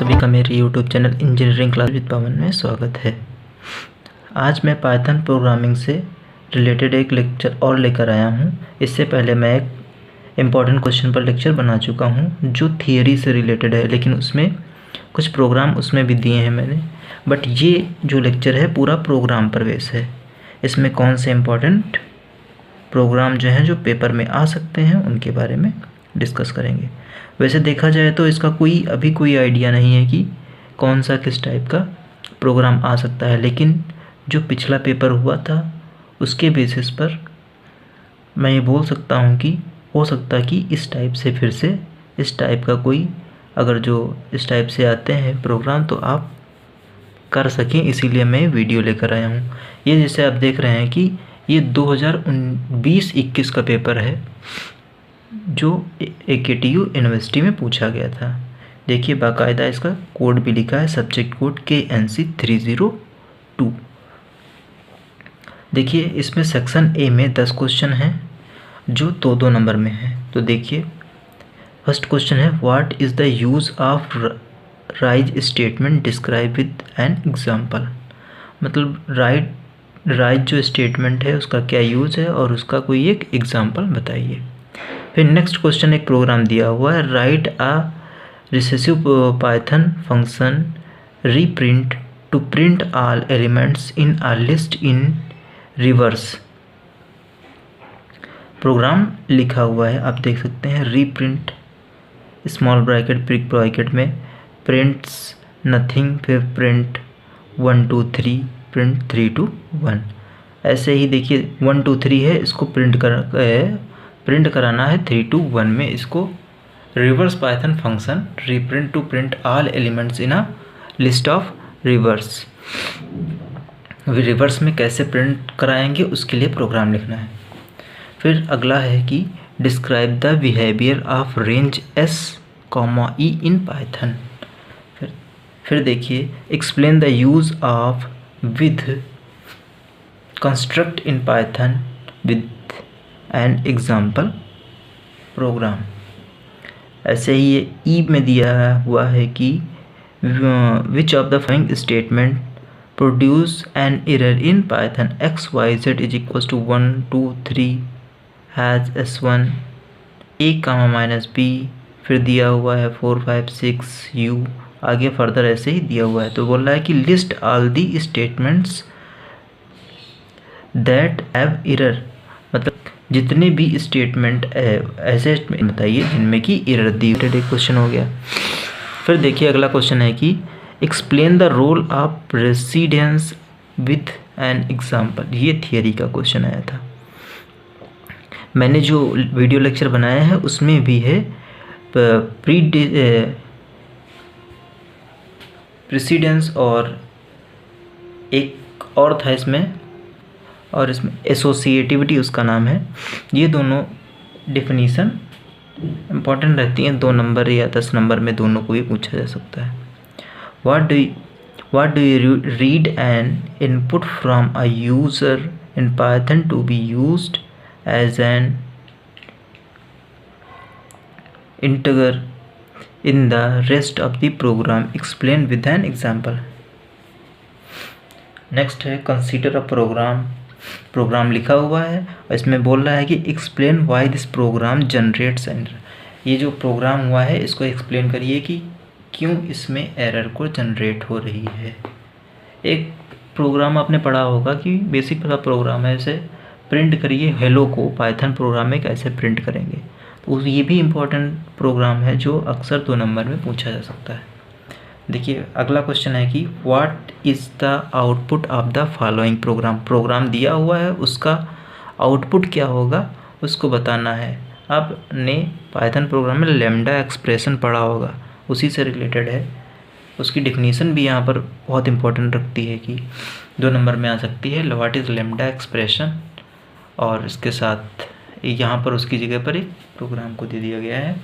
सभी का मेरे YouTube channel engineering class with Pawan में स्वागत है। आज मैं पाइथन प्रोग्रामिंग से रिलेटेड एक लेक्चर और लेकर आया हूं। इससे पहले मैं एक इम्पॉर्टेंट क्वेश्चन पर लेक्चर बना चुका हूं जो थियरी से रिलेटेड है, लेकिन उसमें कुछ प्रोग्राम उसमें भी दिए हैं मैंने। बट ये जो लेक्चर है पूरा प्रोग्राम पर बेस है। इसमें कौन से इम्पॉर्टेंट प्रोग्राम जो हैं जो पेपर में आ सकते हैं उनके बारे में डिस्कस करेंगे। वैसे देखा जाए तो इसका अभी कोई आइडिया नहीं है कि कौन सा किस टाइप का प्रोग्राम आ सकता है, लेकिन जो पिछला पेपर हुआ था उसके बेसिस पर मैं ये बोल सकता हूँ कि हो सकता है कि इस टाइप से फिर से इस टाइप का कोई अगर जो इस टाइप से आते हैं प्रोग्राम तो आप कर सकें, इसीलिए मैं वीडियो लेकर आया हूँ। ये जैसे आप देख रहे हैं कि ये 2020-21 का पेपर है जो AKTU यूनिवर्सिटी में पूछा गया था। देखिए बाकायदा इसका कोड भी लिखा है, सब्जेक्ट कोड KNC 302। देखिए इसमें सेक्शन A में 10 क्वेश्चन हैं जो 2-2 नंबर में है। तो देखिए फर्स्ट क्वेश्चन है what is the use of rise statement describe with an example. मतलब राइज जो स्टेटमेंट है उसका क्या यूज़ है और उसका कोई एक एग्जाम्पल बताइए। फिर नेक्स्ट क्वेश्चन एक प्रोग्राम दिया हुआ है, write a recursive Python function reprint to print all elements in a list in reverse. Program लिखा हुआ है, आप देख सकते हैं, reprint small bracket big bracket में प्रिंट्स नथिंग, फिर प्रिंट 1 2 3 प्रिंट 3 2 1। ऐसे ही देखिए 1 2 3 है, इसको प्रिंट कराना है 3 2 1 में। इसको reverse Python function reprint to print all elements in a list of reverse. Reverse में कैसे प्रिंट कराएंगे उसके लिए प्रोग्राम लिखना है। फिर अगला है कि describe the behaviour of range S, E in Python. फिर देखिए explain the use of with construct in Python with an example program. ऐसे ही ये ई में दिया हुआ है कि which of the following statement produce an error in Python XYZ is equal to 1 2 3 has S1 A, -B। फिर दिया हुआ है 4 5 6 U, आगे फर्दर ऐसे ही दिया हुआ है। तो बोल रहा है कि list all the statements that have error, मतलब जितने भी स्टेटमेंट ऐसे बताइए जिनमें कि एरर दी। क्वेश्चन हो गया। फिर देखिए अगला क्वेश्चन है कि explain the role of precedence with an example. ये थियरी का क्वेश्चन आया था। मैंने जो वीडियो लेक्चर बनाया है उसमें भी है प्रेसिडेंस और एक और था इसमें, और इसमें एसोसिएटिविटी उसका नाम है। ये दोनों डेफिनीशन इम्पॉर्टेंट रहती हैं, 2 नंबर या 10 नंबर में दोनों को भी पूछा जा सकता है। What do you read an input from a user in Python to be used as an integer in the rest of the program, explain with an example. Next है कंसीडर अ प्रोग्राम लिखा हुआ है और इसमें बोल रहा है कि explain why this program generates error. ये जो प्रोग्राम हुआ है इसको एक्सप्लेन करिए कि क्यों इसमें एरर को जनरेट हो रही है। एक प्रोग्राम आपने पढ़ा होगा कि बेसिक का प्रोग्राम है, इसे प्रिंट करिए हेलो को पाइथन प्रोग्राम में कैसे प्रिंट करेंगे। तो ये भी इम्पोर्टेंट प्रोग्राम है जो अक्सर 2 नंबर में पूछा जा सकता है। देखिए अगला क्वेश्चन है कि what is the output of the following program. Program दिया हुआ है, उसका आउटपुट क्या होगा उसको बताना है। आपने पाइथन प्रोग्राम में लैम्डा एक्सप्रेशन पढ़ा होगा, उसी से रिलेटेड है। उसकी डेफिनेशन भी यहाँ पर बहुत इंपॉर्टेंट रखती है कि 2 नंबर में आ सकती है, व्हाट इज़ लैम्डा एक्सप्रेशन, और इसके साथ यहाँ पर उसकी जगह पर एक प्रोग्राम को दे दिया गया है।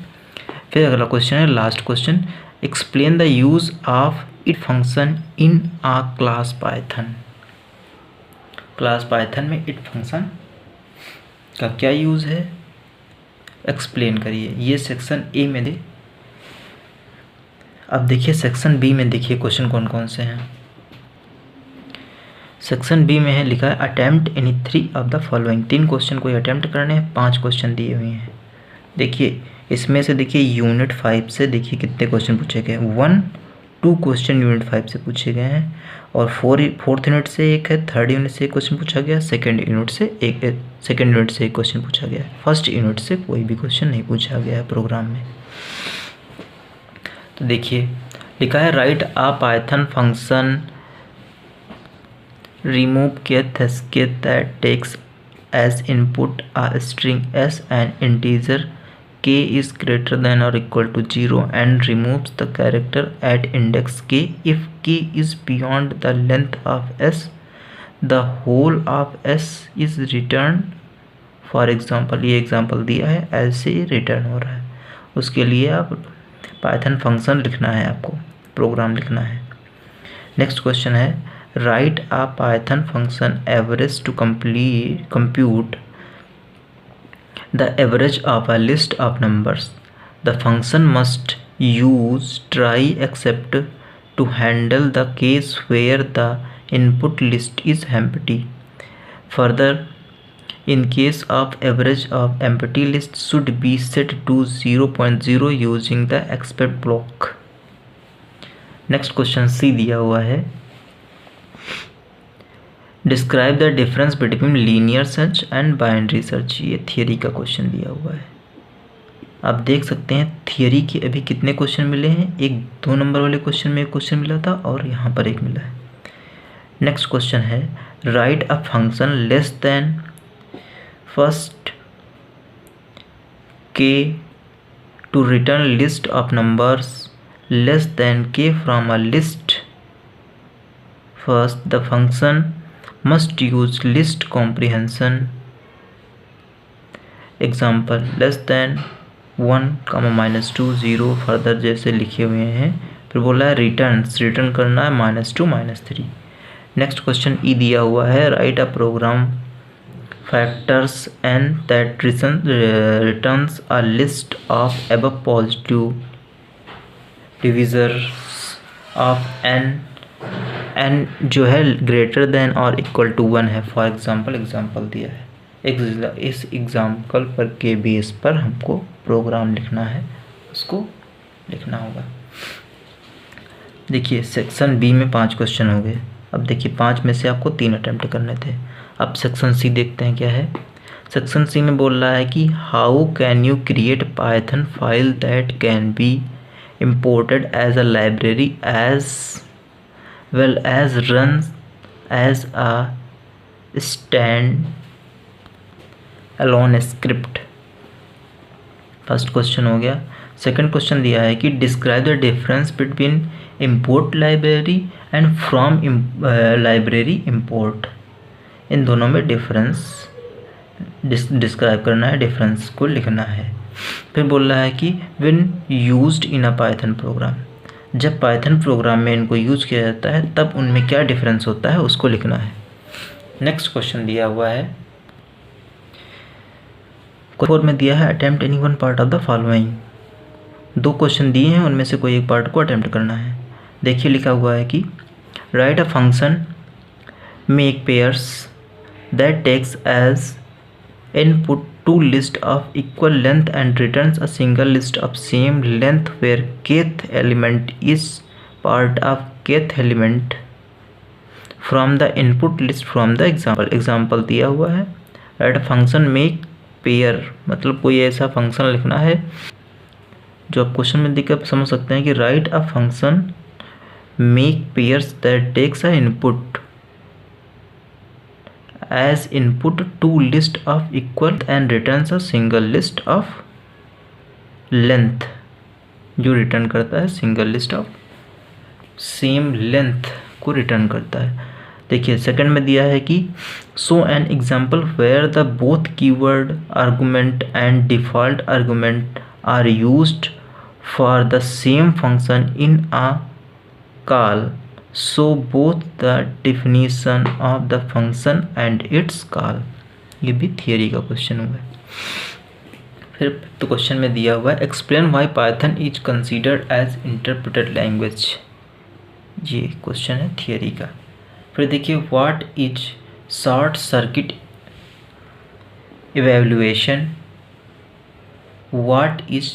फिर अगला क्वेश्चन है last question, explain the use of it function in a class Python. Class Python में इट फंक्शन का क्या यूज़ है, एक्सप्लेन करिए। ये सेक्शन ए में दे अब देखिए सेक्शन बी में, देखिए क्वेश्चन कौन कौन से हैं। सेक्शन बी में है लिखा है attempt any 3 of the following. 3 question कोई अटेम्प्ट करने हैं, 5 क्वेश्चन दिए हुए हैं। देखिए इसमें से देखिए यूनिट 5 से देखिए कितने क्वेश्चन पूछे गए। 1-2 क्वेश्चन यूनिट 5 से पूछे गए हैं और 4th यूनिट से एक है, 3rd यूनिट से एक क्वेश्चन पूछा गया, 2nd यूनिट से एक क्वेश्चन पूछा गया है। 1st यूनिट से कोई भी क्वेश्चन नहीं पूछा गया है प्रोग्राम में। तो देखिए लिखा है write a Python function remove k that takes as input a string s and integer k is greater than or equal to 0 and removes the character at index k if k is beyond the length of s, the whole of s is returned। For example, ये example दिया है, ऐसे ही return हो रहा है। उसके लिए आप पाइथन फंक्शन लिखना है, आपको प्रोग्राम लिखना है। नेक्स्ट क्वेश्चन है write a Python function average to compute the average of a list of numbers. The function must use try except to handle the case where the input list is empty. Further, in case of average of empty list should be set to 0.0 using the except block. Next question C दिया हुआ है describe the difference between linear search and binary search. ये theory का question दिया हुआ है। आप देख सकते हैं थियरी के अभी कितने क्वेश्चन मिले हैं। एक 2 नंबर वाले क्वेश्चन में एक क्वेश्चन मिला था और यहाँ पर एक मिला है। नेक्स्ट क्वेश्चन है write a function less than first K to return list of numbers less than K from a list. First the function must use list comprehension। Example less than 1, -2, 0 further जैसे लिखे हुए हैं। फिर बोला है return करना है -2, -3। नेक्स्ट क्वेश्चन ई दिया हुआ है write a program factors n that returns a list of above positive divisors of n जो है ग्रेटर देन और इक्वल टू 1 है। फॉर एग्जाम्पल दिया है। इस एग्जाम्पल पर के बेस पर हमको प्रोग्राम लिखना है, उसको लिखना होगा। देखिए सेक्शन बी में 5 क्वेश्चन हो गए। अब देखिए 5 में से आपको 3 अटेम्प्ट करने थे। अब सेक्शन सी देखते हैं क्या है। सेक्शन सी में बोल रहा है कि how can you create Python file that can be imported as a library as well as runs as a stand alone script। First question हो गया। सेकंड क्वेश्चन दिया है कि describe the difference between import library and from library import. इन दोनों में difference describe करना है, डिफरेंस को लिखना है। फिर बोल रहा है कि when used in a Python programme, जब पाइथन प्रोग्राम में इनको यूज़ किया जाता है तब उनमें क्या डिफरेंस होता है उसको लिखना है। नेक्स्ट क्वेश्चन दिया हुआ है 4 में दिया है attempt any one part of the following. 2 question दिए हैं, उनमें से कोई एक पार्ट को अटेम्प्ट करना है। देखिए लिखा हुआ है कि write a function make pairs that takes as input 2 list of equal length and returns a single list of same length where kth element is part of kth element from the input list from the example दिया हुआ है। Right function make pair मतलब कोई ऐसा function लिखना है जो आप क्वेश्चन में देखकर समझ सकते हैं कि write a function make pairs that takes a input as input 2 list of equal and returns a single list of length, जो रिटर्न करता है single list of same length को रिटर्न करता है। देखिए सेकंड में दिया है कि show an example where the both keyword argument and default argument are used for the same function in a call. So both the definition of the function and its call। ये भी theory का question हुआ है। फिर तो question में दिया हुआ है explain why Python is considered as interpreted language. ये क्वेश्चन है थियरी का। फिर देखिए what is short circuit evaluation, what is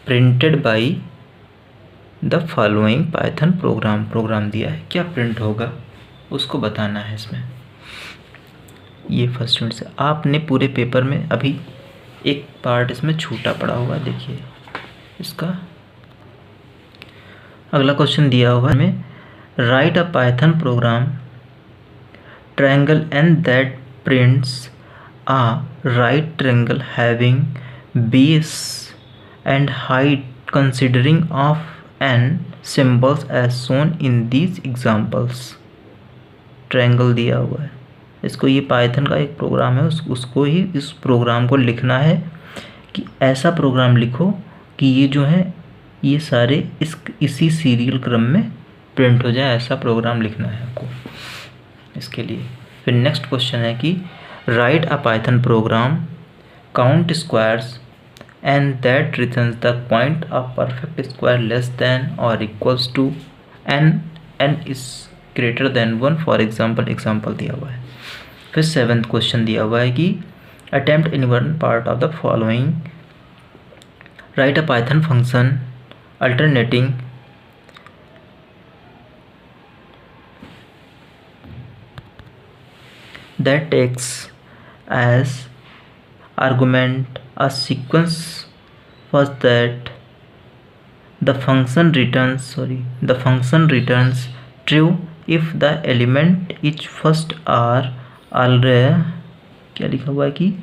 printed by the following Python program दिया है, क्या प्रिंट होगा उसको बताना है इसमें। ये फर्स्ट यूनिट से आपने पूरे पेपर में अभी एक पार्ट इसमें छूटा पड़ा हुआ है। देखिए इसका अगला क्वेश्चन दिया हुआ है हमें, write a Python program triangle and that prints a right triangle having base and height considering of N symbols as shown in these examples. Triangle दिया हुआ है, इसको ये पाइथन का एक प्रोग्राम है, उसको ही इस प्रोग्राम को लिखना है कि ऐसा प्रोग्राम लिखो कि ये जो है ये सारे इसी सीरियल क्रम में प्रिंट हो जाए, ऐसा प्रोग्राम लिखना है आपको इसके लिए। फिर नेक्स्ट क्वेश्चन है कि write a Python program count squares and that returns the point of perfect square less than और equals to N is greater than 1 for example दिया हुआ है। फिर 7th क्वेश्चन दिया हुआ है कि attempt in one part of the following, right a Python function alternating that takes as argument a sequence first that the function returns true if the element is first are already क्या लिखा हुआ है कि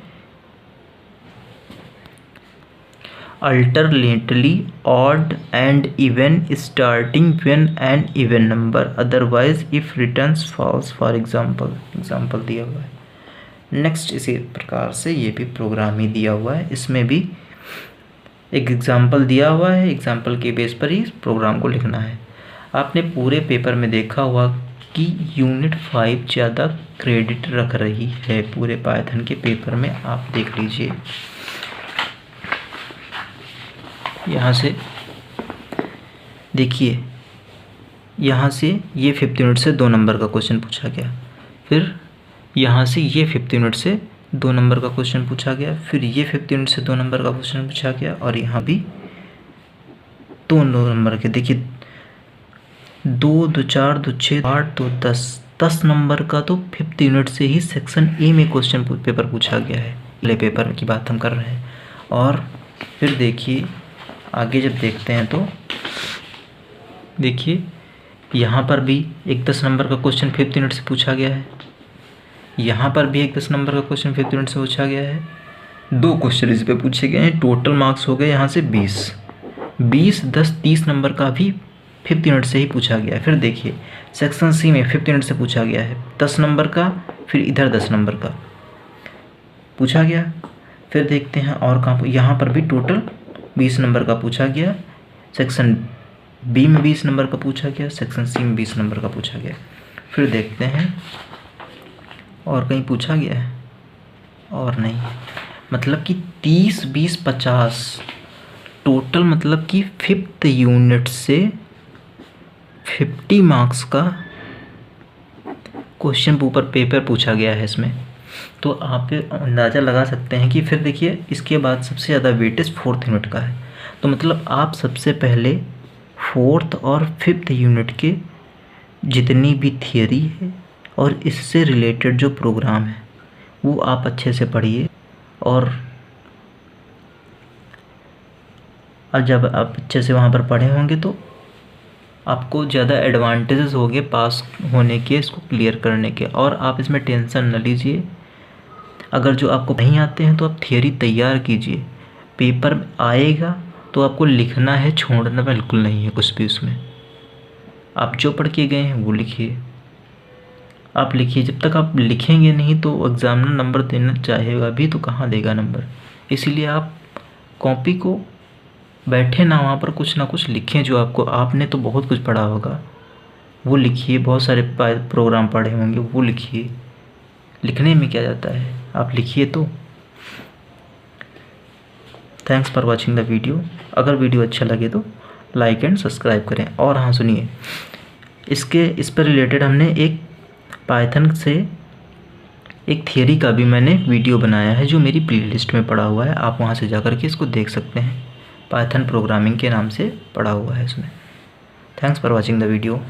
alternately odd and even starting when an even number otherwise if returns false for example दिया हुआ है। Next इसी प्रकार से ये भी प्रोग्राम ही दिया हुआ है, इसमें भी एक एग्जाम्पल दिया हुआ है, एग्जाम्पल के बेस पर ही प्रोग्राम को लिखना है। आपने पूरे पेपर में देखा हुआ कि यूनिट 5 ज़्यादा क्रेडिट रख रही है पूरे पाइथन के पेपर में, आप देख लीजिए यहाँ से। देखिए यहाँ से ये 5th यूनिट से 2 नंबर का क्वेश्चन पूछा गया, फिर यहाँ से ये 5th यूनिट से 2 नंबर का क्वेश्चन पूछा गया, फिर ये 5th यूनिट से 2 नंबर का क्वेश्चन पूछा गया, और यहाँ भी 2 नंबर के। देखिए 2 2 4 2 6 8 2 10 नंबर का तो 5th यूनिट से ही सेक्शन ए में क्वेश्चन पेपर पूछा गया है, पहले पेपर की बात हम कर रहे हैं। और फिर देखिए आगे जब देखते हैं तो देखिए यहाँ पर भी एक 10 नंबर का क्वेश्चन 5th यूनिट से पूछा गया है, यहाँ पर भी एक 10 नंबर का क्वेश्चन 5th यूनिट से पूछा गया है। 2 क्वेश्चन इस पे पूछे गए हैं, टोटल मार्क्स हो गए यहाँ से 20 10 30 नंबर का भी 5th यूनिट से ही पूछा गया है। फिर देखिए सेक्शन सी में 5th यूनिट से पूछा गया है 10 नंबर का, फिर इधर 10 नंबर का पूछा गया। फिर देखते हैं और कहाँ, यहाँ पर भी टोटल 20 नंबर का पूछा गया, सेक्शन बी में 20 नंबर का पूछा गया, सेक्शन सी में 20 नंबर का पूछा गया। फिर देखते हैं और कहीं पूछा गया है और नहीं, मतलब कि 30 20 50 टोटल, मतलब कि 5th यूनिट से 50 मार्क्स का क्वेश्चन पेपर पूछा गया है इसमें। तो आप अंदाज़ा लगा सकते हैं कि फिर देखिए इसके बाद सबसे ज़्यादा वेटेज 4th यूनिट का है, तो मतलब आप सबसे पहले 4th और 5th यूनिट के जितनी भी थियरी है और इससे रिलेटेड जो प्रोग्राम है वो आप अच्छे से पढ़िए, और जब आप अच्छे से वहाँ पर पढ़े होंगे तो आपको ज़्यादा एडवांटेजेस होंगे पास होने के, इसको क्लियर करने के। और आप इसमें टेंशन न लीजिए, अगर जो आपको नहीं आते हैं तो आप थियरी तैयार कीजिए, पेपर आएगा तो आपको लिखना है, छोड़ना बिल्कुल नहीं है कुछ भी उसमें। आप जो पढ़ के गए हैं वो लिखिए, आप लिखिए। जब तक आप लिखेंगे नहीं तो एग्जामिनर नंबर देना चाहेगा भी तो कहाँ देगा नंबर। इसीलिए आप कॉपी को बैठे ना वहाँ पर कुछ ना कुछ लिखें, जो आपने तो बहुत कुछ पढ़ा होगा वो लिखिए, बहुत सारे प्रोग्राम पढ़े होंगे वो लिखिए। लिखने में क्या जाता है, आप लिखिए। तो thanks for watching the video. अगर वीडियो अच्छा लगे तो लाइक एंड सब्सक्राइब करें। और हाँ सुनिए, इस पर रिलेटेड हमने एक पाइथन से एक थियरी का भी मैंने वीडियो बनाया है जो मेरी प्लेलिस्ट में पड़ा हुआ है, आप वहाँ से जा कर के इसको देख सकते हैं। पाइथन प्रोग्रामिंग के नाम से पड़ा हुआ है इसमें। Thanks for watching the video.